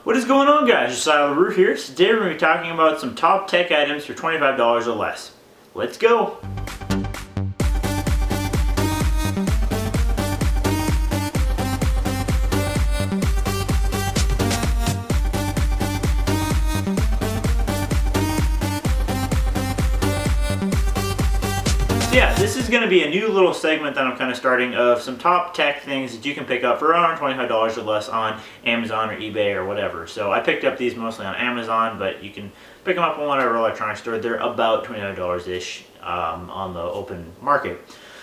What is going on, guys? Josiah LaRue here. Today we're going to be talking about some top tech items for $25 or less. Let's go! So yeah, this is going to be a new little segment that I'm kind of starting of some top tech things that you can pick up for around $25 or less on Amazon or eBay or whatever. So I picked up these mostly on Amazon, but you can pick them up on whatever electronics store. They're about $25-ish on the open market.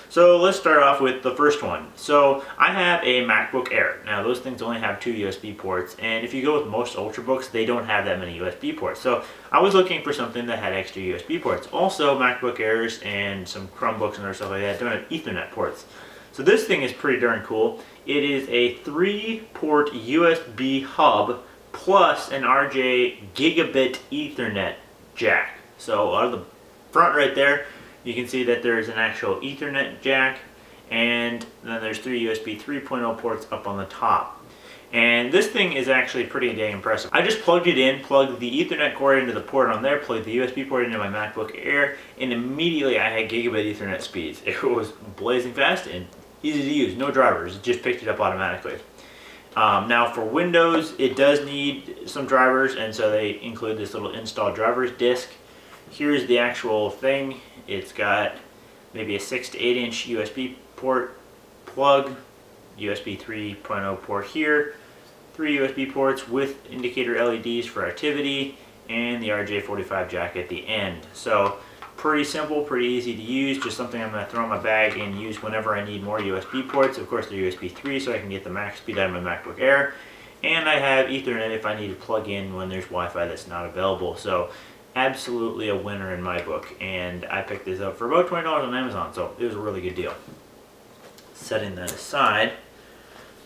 So let's start off with the first one. So I have a MacBook Air. Now those things only have 2 USB ports, and if you go with most Ultrabooks, they don't have that many USB ports. So I was looking for something that had extra USB ports. Also, MacBook Airs and some Chromebooks and other stuff like that don't have Ethernet ports. So this thing is pretty darn cool. It is a 3-port USB hub plus an RJ gigabit Ethernet jack. So out of the front right there, you can see that there's an actual Ethernet jack, and then there's 3 USB 3.0 ports up on the top. And this thing is actually pretty dang impressive. I just plugged it in, plugged the Ethernet cord into the port on there, plugged the USB port into my MacBook Air, and immediately I had gigabit Ethernet speeds. It was blazing fast and easy to use, no drivers, it just picked it up automatically. Now for Windows, it does need some drivers, and so they include this little install drivers disc. Here's the actual thing. It's got maybe a 6 to 8 inch USB port plug, USB 3.0 port here, 3 USB ports with indicator LEDs for activity, and the RJ45 jack at the end. So pretty simple, pretty easy to use, just something I'm going to throw in my bag and use whenever I need more USB ports. Of course they're USB 3 so I can get the max speed out of my MacBook Air, and I have Ethernet if I need to plug in when there's Wi-Fi that's not available. So absolutely a winner in my book, and I picked this up for about $20 on Amazon, so it was a really good deal. Setting that aside,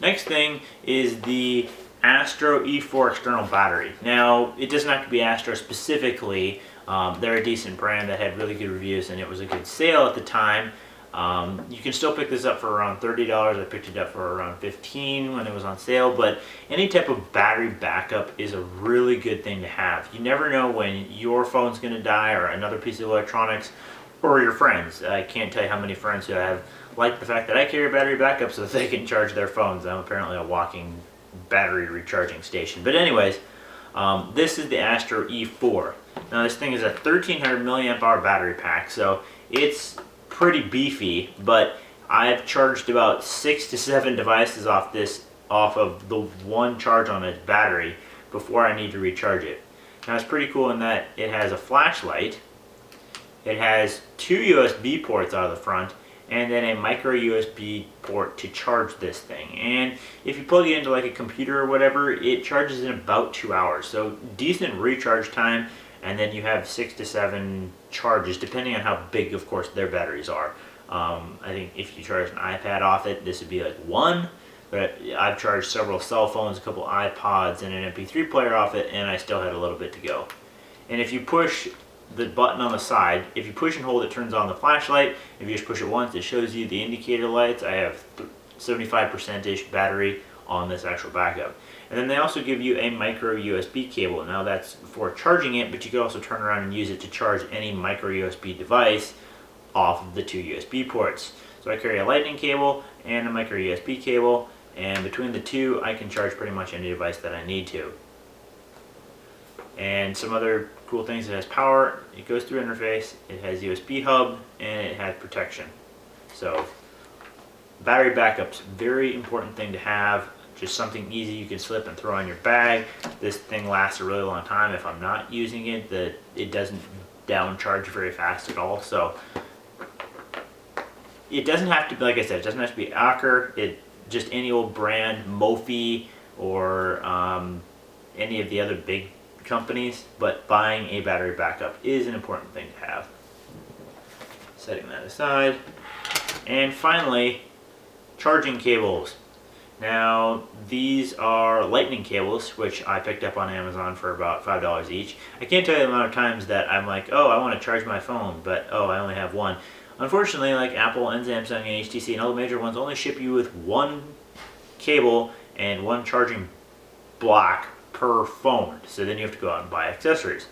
next thing is the Astro E4 external battery. Now, it doesn't have to be Astro specifically. They're a decent brand that had really good reviews, and it was a good sale at the time. You can still pick this up for around $30. I picked it up for around $15 when it was on sale, but any type of battery backup is a really good thing to have. You never know when your phone's going to die, or another piece of electronics, or your friends. I can't tell you how many friends who have liked the fact that I carry a battery backup so that they can charge their phones. I'm apparently a walking battery recharging station. But anyways, this is the Astro E4. Now this thing is a 1300 milliamp hour battery pack, so it's pretty beefy, but I've charged about 6 to 7 devices off of the one charge on its battery before I need to recharge it. Now it's pretty cool in that it has a flashlight, it has 2 USB ports out of the front, and then a micro USB port to charge this thing. And if you plug it into like a computer or whatever, it charges in about 2 hours. So decent recharge time, and then you have 6 to 7 charges depending on how big, of course, their batteries are. I think if you charge an iPad off it, this would be like 1, but I've charged several cell phones, a couple iPods, and an MP3 player off it, and I still had a little bit to go. And if you push the button on the side, if you push and hold, it turns on the flashlight. If you just push it once, it shows you the indicator lights. I have 75%-ish battery on this actual backup. And then they also give you a micro USB cable. Now that's for charging it, but you can also turn around and use it to charge any micro USB device off of the 2 USB ports. So I carry a lightning cable and a micro USB cable, and between the two I can charge pretty much any device that I need to. And some other cool things: it has power, it goes through interface, it has USB hub, and it has protection. So battery backup's a very important thing to have. Just something easy you can slip and throw in your bag. This thing lasts a really long time. If I'm not using it, it doesn't downcharge very fast at all. So it doesn't have to be, like I said, it doesn't have to be Acer. Just any old brand, Mophie, or any of the other big companies, but buying a battery backup is an important thing to have. Setting that aside. And finally, charging cables. Now these are lightning cables, which I picked up on Amazon for about $5 each. I can't tell you the amount of times that I'm like, oh, I want to charge my phone, but oh, I only have one. Unfortunately, like Apple and Samsung and HTC and all the major ones only ship you with one cable and one charging block per phone. So then you have to go out and buy accessories.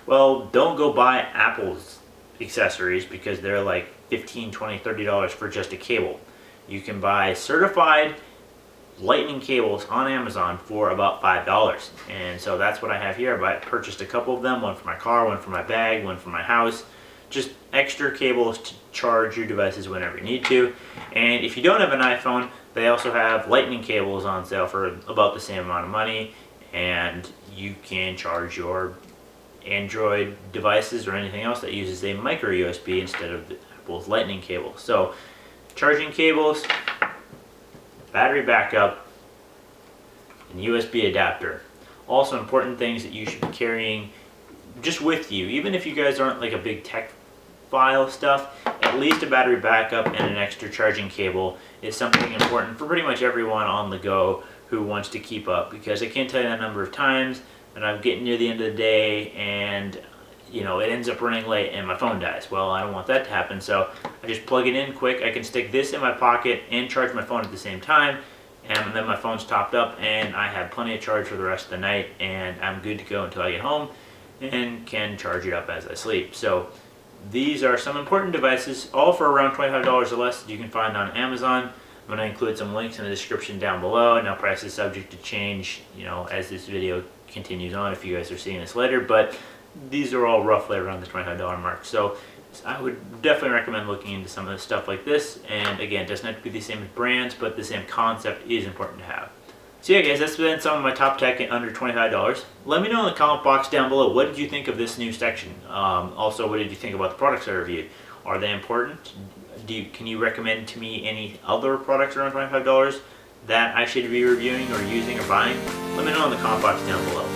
Well, don't go buy Apple's accessories because they're like $15, $20, $30 for just a cable. You can buy certified lightning cables on Amazon for about $5. And so that's what I have here. I purchased a couple of them, one for my car, one for my bag, one for my house. Just extra cables to charge your devices whenever you need to. And if you don't have an iPhone, they also have lightning cables on sale for about the same amount of money, and you can charge your Android devices or anything else that uses a micro USB instead of Apple's lightning cable. So charging cables, battery backup, and USB adapter. Also important things that you should be carrying just with you. Even if you guys aren't like a big tech file stuff, at least a battery backup and an extra charging cable is something important for pretty much everyone on the go who wants to keep up, because I can't tell you the number of times that I'm getting near the end of the day and it ends up running late and my phone dies. Well, I don't want that to happen, so I just plug it in quick. I can stick this in my pocket and charge my phone at the same time, and then my phone's topped up and I have plenty of charge for the rest of the night, and I'm good to go until I get home and can charge it up as I sleep. So these are some important devices, all for around $25 or less, that you can find on Amazon. I'm going to include some links in the description down below. Now, price is subject to change, as this video continues on if you guys are seeing this later, but these are all roughly around the $25 mark. So I would definitely recommend looking into some of the stuff like this. And again, it doesn't have to be the same as brands, but the same concept is important to have. So yeah, guys, that's been some of my top tech at under $25. Let me know in the comment box down below, what did you think of this new section? Also, what did you think about the products I reviewed? Are they important? Can you recommend to me any other products around $25 that I should be reviewing or using or buying? Let me know in the comment box down below.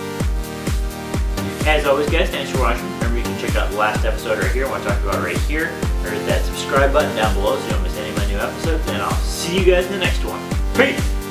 As always, guys, thanks for watching. Remember, you can check out the last episode right here, what I talked about right here, or hit that subscribe button down below so you don't miss any of my new episodes, and I'll see you guys in the next one. Peace!